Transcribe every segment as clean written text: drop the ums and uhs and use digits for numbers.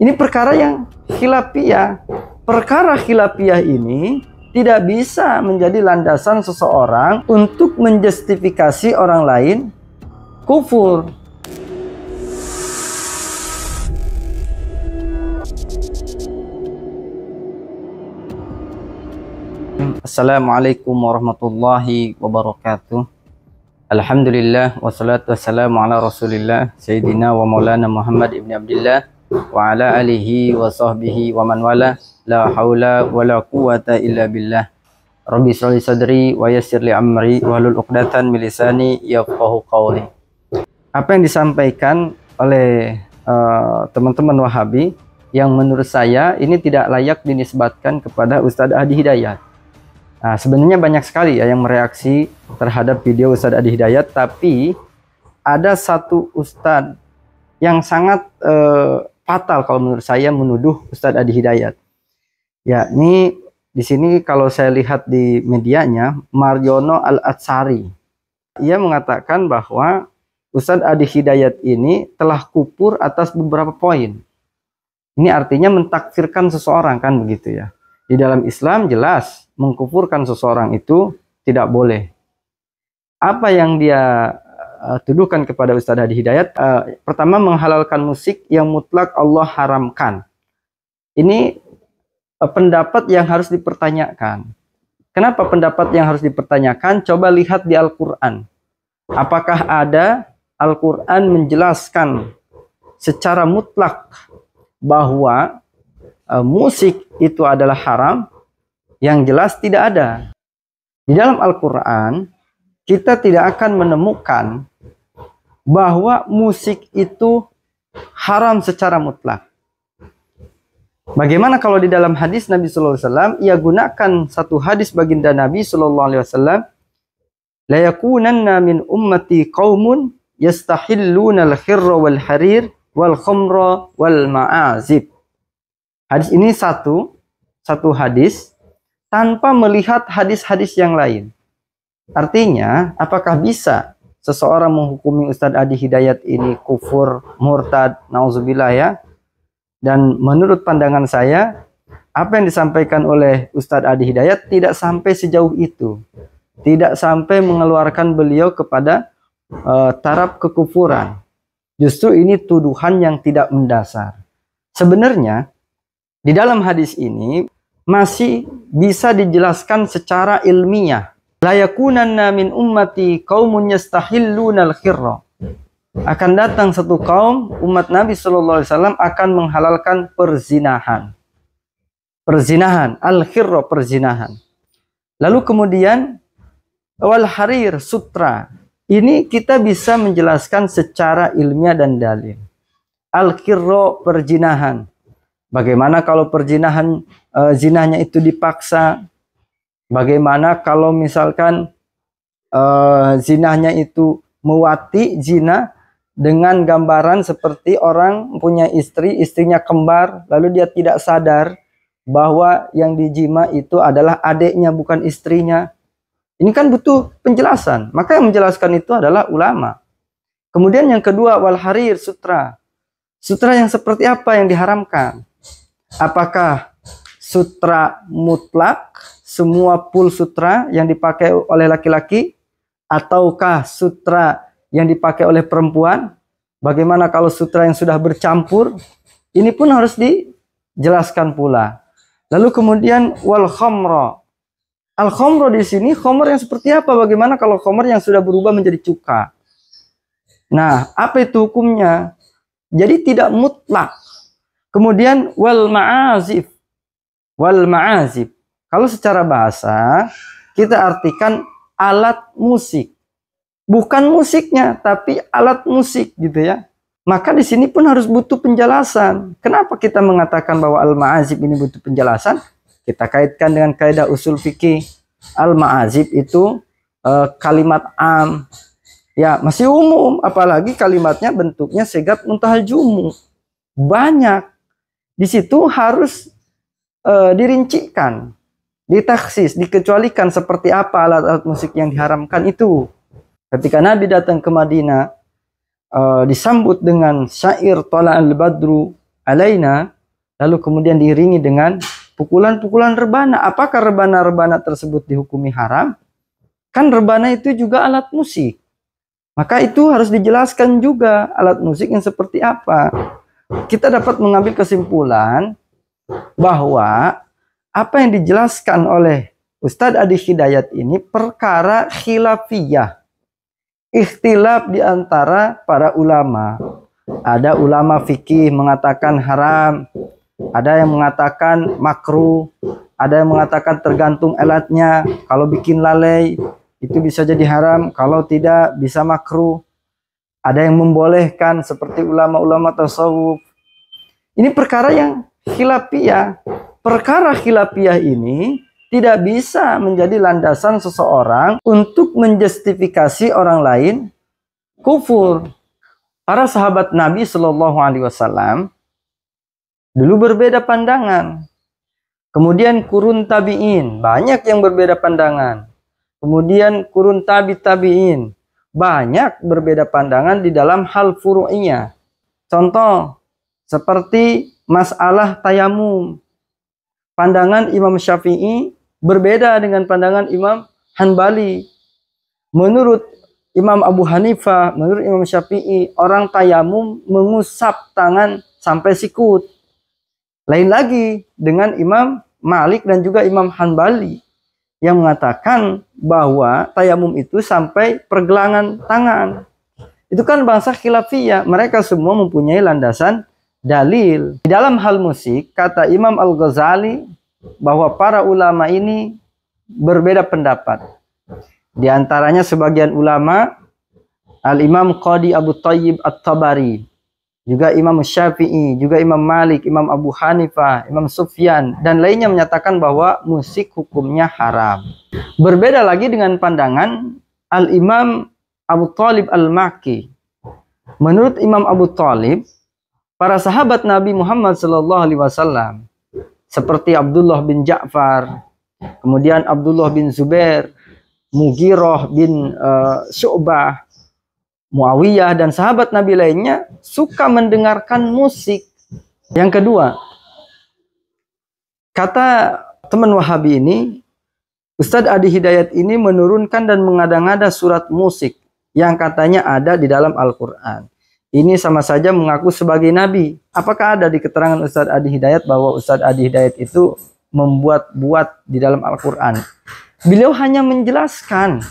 Ini perkara yang khilafiyah. Perkara khilafiyah ini tidak bisa menjadi landasan seseorang untuk menjustifikasi orang lain kufur. Assalamualaikum warahmatullahi wabarakatuh. Alhamdulillah wassalatu wassalamu ala Rasulillah Sayyidina wa Maulana Muhammad ibn Abdillah wa ala alihi wa sahbihi wa man wala. La haula wa la quwata illa billah. Rabbi shrah li sadri wa yassir li amri wahlul 'uqdatan min lisani yafqahu qawli. Apa yang disampaikan oleh teman-teman Wahabi yang menurut saya ini tidak layak dinisbatkan kepada Ustadz Adi Hidayat. Nah, sebenarnya banyak sekali ya yang mereaksi terhadap video Ustadz Adi Hidayat, tapi ada satu Ustadz yang sangat fatal kalau menurut saya menuduh Ustadz Adi Hidayat. Ya, ini di sini kalau saya lihat di medianya, Marjono Al-Atsari. Ia mengatakan bahwa Ustadz Adi Hidayat ini telah kufur atas beberapa poin. Ini artinya mentakfirkan seseorang, kan begitu ya. Di dalam Islam jelas mengkufurkan seseorang itu tidak boleh. Apa yang dia tuduhkan kepada Ustadz Adi Hidayat, pertama menghalalkan musik yang mutlak Allah haramkan. Ini pendapat yang harus dipertanyakan. Kenapa pendapat yang harus dipertanyakan? Coba lihat di Al-Quran. Apakah ada Al-Quran menjelaskan secara mutlak bahwa musik itu adalah haram? Yang jelas tidak ada. Di dalam Al-Quran kita tidak akan menemukan bahwa musik itu haram secara mutlak. Bagaimana kalau di dalam hadis Nabi Sallallahu Alaihi Wasallam ia gunakan satu hadis baginda Nabi Sallallahu Alaihi Wasallam, la yakunanna min ummati qaumun yastahilluna al-khirra wal harir wal khamra wal ma'azib. Hadis ini satu hadis tanpa melihat hadis-hadis yang lain. Artinya, apakah bisa seseorang menghukumi Ustadz Adi Hidayat ini kufur, murtad, nauzubillah ya? Dan menurut pandangan saya, apa yang disampaikan oleh Ustadz Adi Hidayat tidak sampai sejauh itu. Tidak sampai mengeluarkan beliau kepada taraf kekufuran. Justru ini tuduhan yang tidak mendasar. Sebenarnya, di dalam hadis ini masih bisa dijelaskan secara ilmiah. La yakunanna min ummati qaumun yastahilluna al-khirra. Akan datang satu kaum umat Nabi Sallallahu Alaihi Wasallam akan menghalalkan perzinahan. Perzinahan, al-khirra, perzinahan. Lalu kemudian wal harir, sutra. Ini kita bisa menjelaskan secara ilmiah dan dalil. Al-khirra, perzinahan. Bagaimana kalau perzinahan zinahnya itu dipaksa? Bagaimana kalau misalkan zinahnya itu mewati zina dengan gambaran seperti orang punya istri, istrinya kembar, lalu dia tidak sadar bahwa yang dijima itu adalah adiknya bukan istrinya. Ini kan butuh penjelasan. Maka yang menjelaskan itu adalah ulama. Kemudian yang kedua, wal harir, sutra. Sutra yang seperti apa yang diharamkan? Apakah sutra mutlak, semua full sutra yang dipakai oleh laki-laki, ataukah sutra yang dipakai oleh perempuan? Bagaimana kalau sutra yang sudah bercampur? Ini pun harus dijelaskan pula. Lalu kemudian wal khamra. Al khamra di sini khamr yang seperti apa? Bagaimana kalau khamr yang sudah berubah menjadi cuka? Nah, apa itu hukumnya? Jadi tidak mutlak. Kemudian wal ma'azif. Wal ma'azif. Kalau secara bahasa kita artikan alat musik. Bukan musiknya, tapi alat musik gitu ya. Maka di sini pun harus butuh penjelasan. Kenapa kita mengatakan bahwa al ma'azif ini butuh penjelasan? Kita kaitkan dengan kaidah usul fikih. Al ma'azif itu kalimat am. Ya, masih umum, apalagi kalimatnya bentuknya sigat muntahal jumu. Banyak. Di situ harus dirincikan, ditaksis, dikecualikan seperti apa alat-alat musik yang diharamkan itu. Ketika Nabi datang ke Madinah, disambut dengan syair Tala al-Badru alaina, lalu kemudian diiringi dengan pukulan-pukulan rebana. Apakah rebana-rebana tersebut dihukumi haram? Kan rebana itu juga alat musik. Maka itu harus dijelaskan juga alat musik yang seperti apa. Kita dapat mengambil kesimpulan bahwa apa yang dijelaskan oleh Ustadz Adi Hidayat ini perkara khilafiyah. Ikhtilaf di antara para ulama. Ada ulama fikih mengatakan haram, ada yang mengatakan makruh, ada yang mengatakan tergantung alatnya. Kalau bikin lalai itu bisa jadi haram, kalau tidak bisa makruh. Ada yang membolehkan seperti ulama-ulama tasawuf. Ini perkara yang khilafiyah. Perkara khilafiyah ini tidak bisa menjadi landasan seseorang untuk menjustifikasi orang lain kufur. Para sahabat Nabi Shallallahu Alaihi Wasallam dulu berbeda pandangan. Kemudian kurun tabi'in, banyak yang berbeda pandangan. Kemudian kurun tabi'in, banyak berbeda pandangan di dalam hal furu'iyah. Contoh, seperti masalah tayamum. Pandangan Imam Syafi'i berbeda dengan pandangan Imam Hanbali. Menurut Imam Abu Hanifah, menurut Imam Syafi'i, orang tayamum mengusap tangan sampai sikut. Lain lagi dengan Imam Malik dan juga Imam Hanbali yang mengatakan bahwa tayamum itu sampai pergelangan tangan. Itu kan bahasa khilafiyah. Mereka semua mempunyai landasan dalil. Di dalam hal musik, kata Imam Al-Ghazali bahwa para ulama ini berbeda pendapat. Di antaranya sebagian ulama, Al-Imam Qadi Abu Thayyib At-Tabari, juga Imam Syafi'i, juga Imam Malik, Imam Abu Hanifah, Imam Sufyan, dan lainnya menyatakan bahwa musik hukumnya haram. Berbeda lagi dengan pandangan Al-Imam Abu Thalib Al-Makki. Menurut Imam Abu Thalib, para sahabat Nabi Muhammad SAW seperti Abdullah bin Ja'far, kemudian Abdullah bin Zubair, Mughirah bin Syu'bah, Muawiyah, dan sahabat Nabi lainnya suka mendengarkan musik. Yang kedua, kata teman Wahabi ini, Ustadz Adi Hidayat ini menurunkan dan mengada-ngada surat musik yang katanya ada di dalam Al-Quran. Ini sama saja mengaku sebagai nabi. Apakah ada di keterangan Ustadz Adi Hidayat bahwa Ustadz Adi Hidayat itu membuat-buat di dalam Al-Quran? Beliau hanya menjelaskan,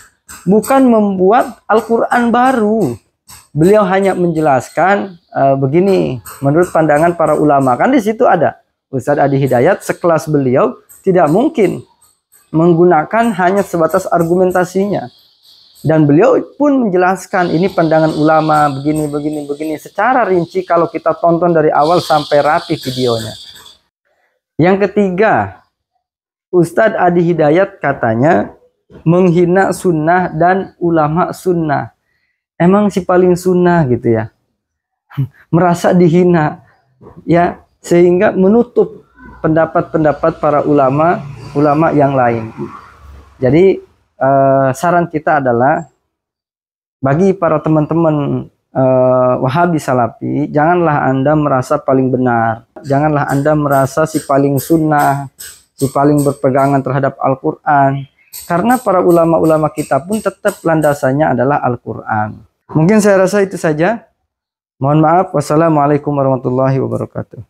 bukan membuat Al-Quran baru. Beliau hanya menjelaskan begini, menurut pandangan para ulama. Kan di situ ada Ustadz Adi Hidayat sekelas beliau tidak mungkin menggunakan hanya sebatas argumentasinya. Dan beliau pun menjelaskan ini pandangan ulama begini secara rinci kalau kita tonton dari awal sampai rapi videonya. Yang ketiga, Ustadz Adi Hidayat katanya menghina sunnah dan ulama sunnah. Emang si paling sunnah gitu ya, merasa dihina ya, sehingga menutup pendapat-pendapat para ulama yang lain. Jadi saran kita adalah bagi para teman-teman Wahabi Salafi, janganlah Anda merasa paling benar, janganlah Anda merasa si paling sunnah, si paling berpegangan terhadap Al-Quran, karena para ulama-ulama kita pun tetap landasannya adalah Al-Quran. Mungkin saya rasa itu saja. Mohon maaf. Wassalamualaikum warahmatullahi wabarakatuh.